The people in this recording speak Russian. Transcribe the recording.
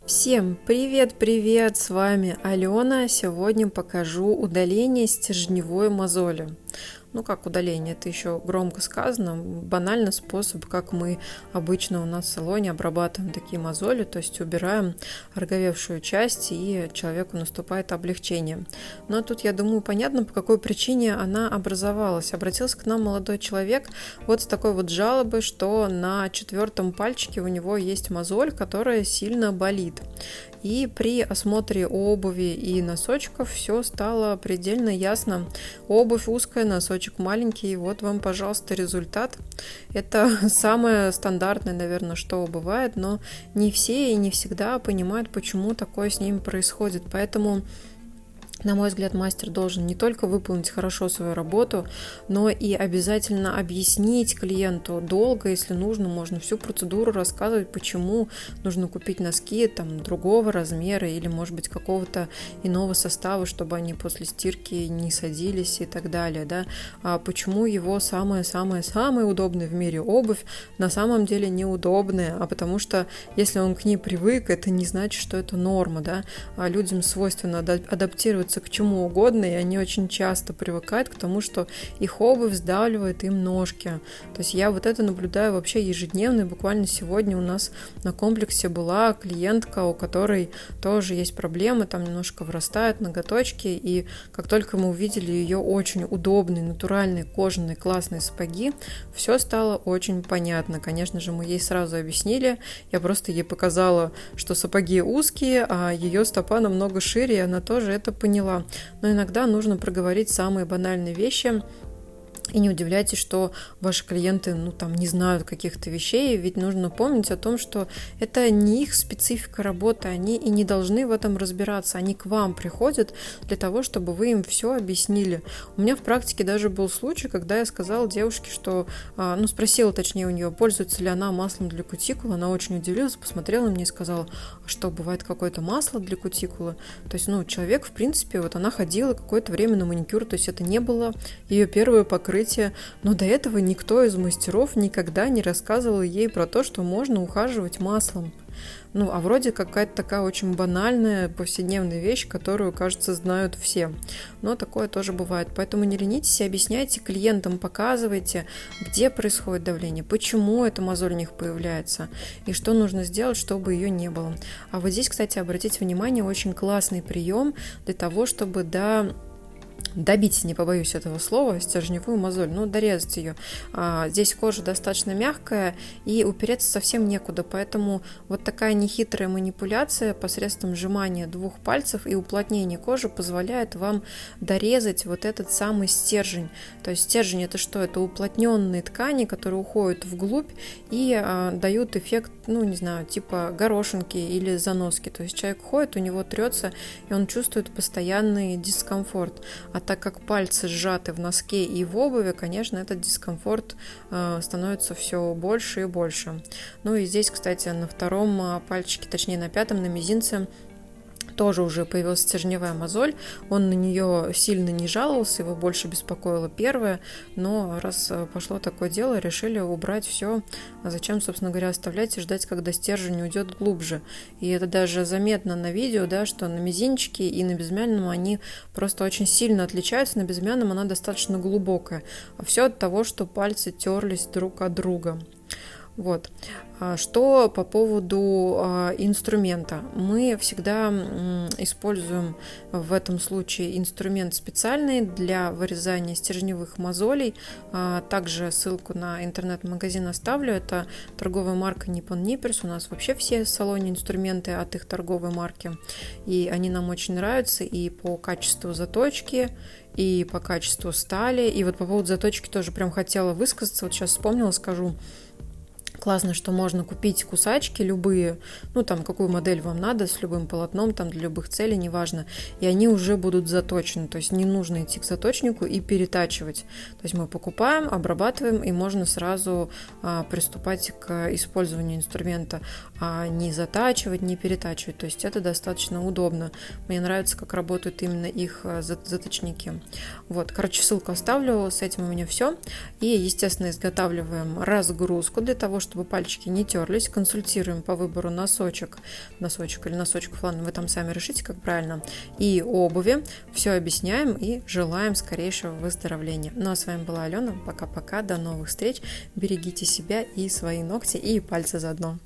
Всем привет-привет! С вами Алена. Сегодня покажу удаление стержневой мозоли. Ну как удаление, это еще громко сказано, банальный способ, как мы обычно у нас в салоне обрабатываем такие мозоли, то есть убираем ороговевшую часть, и человеку наступает облегчение. Но тут, я думаю, понятно, по какой причине она образовалась. Обратился к нам молодой человек вот с такой вот жалобой, что на 4-м пальчике у него есть мозоль, которая сильно болит. И при осмотре обуви и носочков все стало предельно ясно. Обувь узкая, носочек маленький. Вот вам, пожалуйста, результат. Это самое стандартное, наверное, что бывает, но не все и не всегда понимают, почему такое с ними происходит. Поэтому, на мой взгляд, мастер должен не только выполнить хорошо свою работу, но и обязательно объяснить клиенту долго, если нужно, можно всю процедуру рассказывать, почему нужно купить носки там другого размера или, может быть, какого-то иного состава, чтобы они после стирки не садились и так далее, да, а почему его самая-самая-самая удобная в мире обувь на самом деле неудобная, а потому что если он к ней привык, это не значит, что это норма, да, а людям свойственно адаптироваться к чему угодно, и они очень часто привыкают к тому, что их обувь сдавливает им ножки. То есть я вот это наблюдаю вообще ежедневно, и буквально сегодня у нас на комплексе была клиентка, у которой тоже есть проблемы, там немножко вырастают ноготочки, и как только мы увидели ее очень удобные, натуральные, кожаные, классные сапоги, все стало очень понятно. Конечно же, мы ей сразу объяснили, я просто ей показала, что сапоги узкие, а ее стопа намного шире, и она тоже это поняла. Но иногда нужно проговорить самые банальные вещи. И не удивляйтесь, что ваши клиенты, не знают каких-то вещей, ведь нужно помнить о том, что это не их специфика работы, они и не должны в этом разбираться, они к вам приходят для того, чтобы вы им все объяснили. У меня в практике даже был случай, когда я сказала девушке, что, спросила точнее у нее, пользуется ли она маслом для кутикулы, она очень удивилась, посмотрела на меня и сказала, а что, бывает какое-то масло для кутикулы? То есть, человек, в принципе, вот она ходила какое-то время на маникюр, то есть это не было ее первое покрытие, но до этого никто из мастеров никогда не рассказывал ей про то, что можно ухаживать маслом. А вроде какая-то такая очень банальная повседневная вещь, которую, кажется, знают все. Но такое тоже бывает. Поэтому не ленитесь и объясняйте клиентам, показывайте, где происходит давление, почему эта мозоль у них появляется и что нужно сделать, чтобы ее не было. А вот здесь, кстати, обратите внимание, очень классный прием для того, чтобы добить, не побоюсь этого слова, стержневую мозоль, дорезать ее. Здесь кожа достаточно мягкая и упереться совсем некуда, поэтому вот такая нехитрая манипуляция посредством сжимания 2 пальцев и уплотнения кожи позволяет вам дорезать вот этот самый стержень. То есть стержень это что? Это уплотненные ткани, которые уходят вглубь и дают эффект, типа горошинки или заноски. То есть человек ходит, у него трется, и он чувствует постоянный дискомфорт. А так как пальцы сжаты в носке и в обуви, конечно, этот дискомфорт становится все больше и больше. И здесь, кстати, на 2-м пальчике, точнее на 5-м, на мизинце, тоже уже появилась стержневая мозоль. Он на нее сильно не жаловался, его больше беспокоило первое, но раз пошло такое дело, решили убрать все. А зачем, собственно говоря, оставлять и ждать, когда стержень уйдет глубже? И это даже заметно на видео, да, что на мизинчике и на безымянном они просто очень сильно отличаются. На безымянном она достаточно глубокая. А все от того, что пальцы терлись друг от друга. Вот. Что по поводу инструмента? Мы всегда используем в этом случае инструмент специальный для вырезания стержневых мозолей. Также ссылку на интернет-магазин оставлю. Это торговая марка Nippon Nippers. У нас вообще все в салоне инструменты от их торговой марки. И они нам очень нравятся и по качеству заточки, и по качеству стали. И вот по поводу заточки тоже прям хотела высказаться. Вот сейчас вспомнила, скажу. Классно, что можно купить кусачки любые, какую модель вам надо, с любым полотном, для любых целей, неважно, и они уже будут заточены, то есть не нужно идти к заточнику и перетачивать. То есть мы покупаем, обрабатываем, и можно сразу приступать к использованию инструмента, а не затачивать, не перетачивать. То есть это достаточно удобно. Мне нравится, как работают именно их заточники. Вот, ссылку оставлю, с этим у меня все. И, естественно, изготавливаем разгрузку для того, чтобы чтобы пальчики не терлись. Консультируем по выбору носочек или носочков, ладно, вы там сами решите, как правильно, и обуви. Все объясняем и желаем скорейшего выздоровления. Ну а с вами была Алена. Пока-пока, до новых встреч. Берегите себя и свои ногти, и пальцы заодно.